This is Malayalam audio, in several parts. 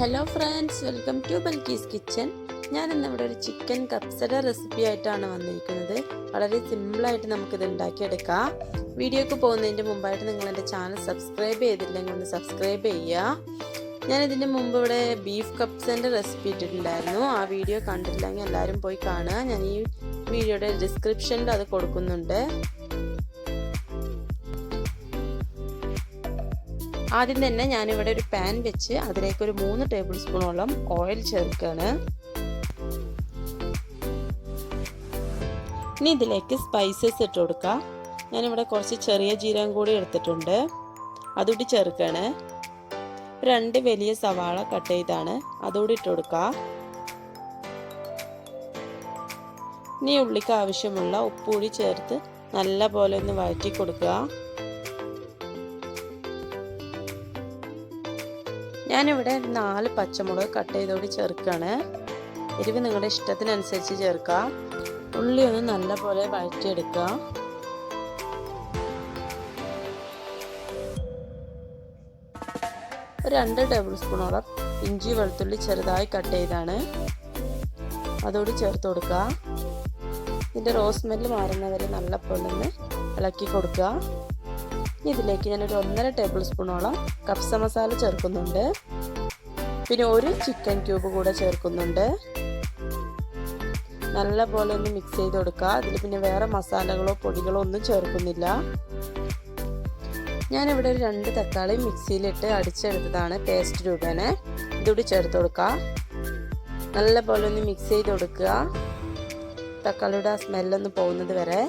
Hello friends, welcome to Balkees kitchen. ഞാൻ ഇന്നിവിടെ ഒരു ചിക്കൻ കപ്സയുടെ റെസിപ്പി ആയിട്ടാണ് വന്നിരിക്കുന്നത്. വളരെ സിമ്പിളായിട്ട് നമുക്കിത് ഉണ്ടാക്കിയെടുക്കാം. വീഡിയോക്ക് പോകുന്നതിൻ്റെ മുമ്പായിട്ട് നിങ്ങൾ എൻ്റെ ചാനൽ സബ്സ്ക്രൈബ് ചെയ്തില്ലെങ്കിൽ ഒന്ന് സബ്സ്ക്രൈബ് ചെയ്യുക. ഞാൻ ഇതിൻ്റെ മുമ്പ് ഇവിടെ ബീഫ് കപ്സേൻ്റെ റെസിപ്പി ഇട്ടിട്ടുണ്ടായിരുന്നു. ആ വീഡിയോ കണ്ടിട്ടില്ലെങ്കിൽ എല്ലാവരും പോയി കാണുക. ഞാൻ ഈ വീഡിയോയുടെ ഡിസ്ക്രിപ്ഷനിൽ അത് കൊടുക്കുന്നുണ്ട്. ആദ്യം തന്നെ ഞാനിവിടെ ഒരു പാൻ വെച്ച് അതിലേക്ക് ഒരു 3 ടേബിൾ സ്പൂണോളം ഓയിൽ ചേർക്കുകയാണ്. ഇനി ഇതിലേക്ക് സ്പൈസസ് ഇട്ട് കൊടുക്കാം. ഞാനിവിടെ കുറച്ച് ചെറിയ ജീരകം കൂടി എടുത്തിട്ടുണ്ട്, അതുകൂടി ചേർക്കുകയാണ്. 2 വലിയ സവാള കട്ട് ചെയ്താണ് അതുകൂടി ഇട്ട് കൊടുക്കാം. ഇനി ഉള്ളിക്ക് ആവശ്യമുള്ള ഉപ്പ് കൂടി ചേർത്ത് നല്ല പോലെ ഒന്ന് വഴറ്റി കൊടുക്കുക. ഞാനിവിടെ 4 പച്ചമുളക് കട്ട് ചെയ്തോടി ചേർക്കുകയാണ്. എരിവ് നിങ്ങളുടെ ഇഷ്ടത്തിനനുസരിച്ച് ചേർക്കുക. ഉള്ളി ഒന്ന് നല്ലപോലെ വഴറ്റിയെടുക്കുക. ഒരു 2 ടേബിൾ സ്പൂണോളം ഇഞ്ചി വെളുത്തുള്ളി ചെറുതായി കട്ട് ചെയ്താണ് അതോടി ചേർത്ത് കൊടുക്കുക. ഇതിൻ്റെ റോസ് സ്മെല്ല് മാറുന്നവരെ നല്ലപോലെ ഒന്ന് ഇളക്കി കൊടുക്കുക. ഇതിലേക്ക് ഞാനൊരു 1.5 ടേബിൾ സ്പൂണോളം കപ്സ മസാല ചേർക്കുന്നുണ്ട്. പിന്നെ ഒരു ചിക്കൻ ക്യൂബ് കൂടെ ചേർക്കുന്നുണ്ട്. നല്ല പോലെ ഒന്ന് മിക്സ് ചെയ്ത് കൊടുക്കുക. അതിൽ പിന്നെ വേറെ മസാലകളോ പൊടികളോ ഒന്നും ചേർക്കുന്നില്ല. ഞാനിവിടെ ഒരു 2 തക്കാളി മിക്സിയിലിട്ട് അടിച്ചെടുത്തതാണ് പേസ്റ്റ് രൂപേണ. ഇതുകൂടി ചേർത്ത് കൊടുക്കുക. നല്ല പോലെ ഒന്ന് മിക്സ് ചെയ്ത് കൊടുക്കുക, തക്കാളിയുടെ ആ സ്മെല്ലൊന്ന് പോകുന്നത് വരെ.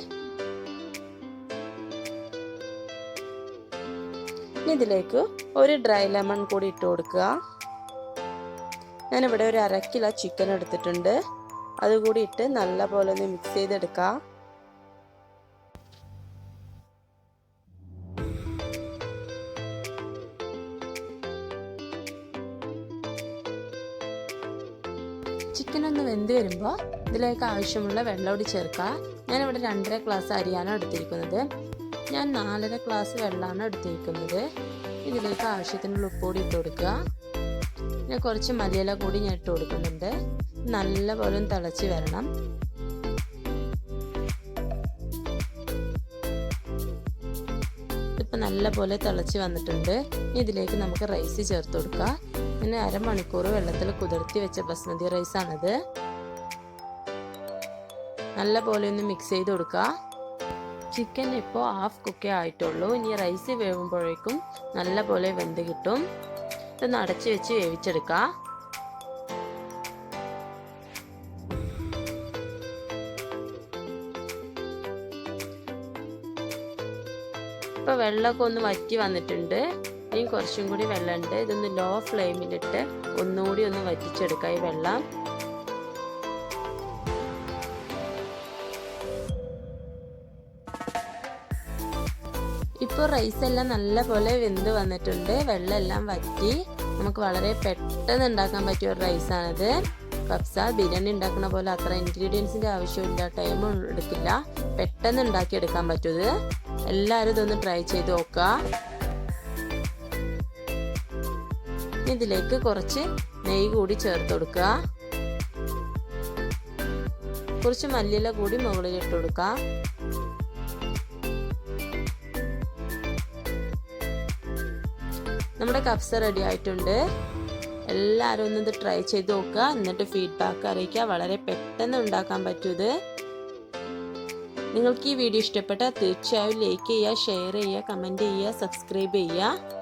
ഇതിലേക്ക് ഒരു ഡ്രൈ ലെമൺ കൂടി ഇട്ട് കൊടുക്കുക. ഞാനിവിടെ ഒരു 1/2 കിലോ ചിക്കൻ എടുത്തിട്ടുണ്ട്, അതുകൂടി ഇട്ട് നല്ല പോലെ ഒന്ന് മിക്സ് ചെയ്തെടുക്കുക. ചിക്കൻ ഒന്ന് വെന്ത് വരുമ്പോൾ ഇതിലേക്ക് ആവശ്യമുള്ള വെള്ളം കൂടി ചേർക്കുക. ഞാനിവിടെ 2.5 ഗ്ലാസ് അരിയാണ് എടുത്തിരിക്കുന്നത്. ഞാൻ 4.5 ഗ്ലാസ് വെള്ളമാണ് എടുത്തിരിക്കുന്നത്. ഇതിലേക്ക് ആവശ്യത്തിനുള്ള ഉപ്പ് കൂടി ഇട്ട് കൊടുക്കുക. പിന്നെ കുറച്ച് മല്ലിയില കൂടി ഞാൻ ഇട്ട് കൊടുക്കുന്നുണ്ട്. നല്ല പോലെ തിളച്ച് വരണം. ഇപ്പം നല്ല പോലെ തിളച്ച് വന്നിട്ടുണ്ട്. ഇതിലേക്ക് നമുക്ക് റൈസ് ചേർത്ത് കൊടുക്കുക. പിന്നെ 1/2 മണിക്കൂർ വെള്ളത്തിൽ കുതിർത്തി വെച്ച ബസ്മതി റൈസാണിത്. നല്ല പോലെ ഒന്ന് മിക്സ് ചെയ്ത് കൊടുക്കുക. ചിക്കൻ ഇപ്പോൾ ഹാഫ് കുക്കേ ആയിട്ടുള്ളൂ. ഇനി റൈസ് വേവുമ്പോഴേക്കും നല്ല പോലെ വെന്ത് കിട്ടും. ഇതൊന്ന് അടച്ച് വെച്ച് വേവിച്ചെടുക്കുക. ഇപ്പോൾ വെള്ളമൊക്കെ ഒന്ന് വറ്റി വന്നിട്ടുണ്ട്. ഇനി കുറച്ചും കൂടി വെള്ളമുണ്ട്. ഇതൊന്ന് ലോ ഫ്ലെയിമിലിട്ട് ഒന്നുകൂടി ഒന്ന് വറ്റിച്ചെടുക്കുക ഈ വെള്ളം. ഇപ്പോൾ റൈസ് എല്ലാം നല്ല പോലെ വെന്ത് വന്നിട്ടുണ്ട്. വെള്ളമെല്ലാം വറ്റി. നമുക്ക് വളരെ പെട്ടെന്ന് ഉണ്ടാക്കാൻ പറ്റിയ ഒരു റൈസാണിത്. കപ്സ ബിരിയാണി ഉണ്ടാക്കുന്ന പോലെ അത്ര ഇൻഗ്രീഡിയൻസിൻ്റെ ആവശ്യമില്ല, ടൈമും എടുക്കില്ല, പെട്ടെന്ന് ഉണ്ടാക്കിയെടുക്കാൻ പറ്റുന്നത്. എല്ലാവരും ഇതൊന്ന് ട്രൈ ചെയ്ത് നോക്കുക. ഇതിലേക്ക് കുറച്ച് നെയ്യ് കൂടി ചേർത്ത് കൊടുക്കുക. കുറച്ച് മല്ലിയില കൂടി മുകളിൽ ഇട്ട് കൊടുക്കുക. നമ്മുടെ കപ്സ റെഡി ആയിട്ടുണ്ട്. എല്ലാവരും ഒന്ന് ഇത് ട്രൈ ചെയ്ത് നോക്കുക, എന്നിട്ട് ഫീഡ്ബാക്ക് അറിയിക്കുക. വളരെ പെട്ടെന്ന് ഉണ്ടാക്കാൻ പറ്റുന്നത്. നിങ്ങൾക്ക് ഈ വീഡിയോ ഇഷ്ടപ്പെട്ടാൽ തീർച്ചയായും ലൈക്ക് ചെയ്യുക, ഷെയർ ചെയ്യുക, കമൻറ്റ് ചെയ്യുക, സബ്സ്ക്രൈബ് ചെയ്യുക.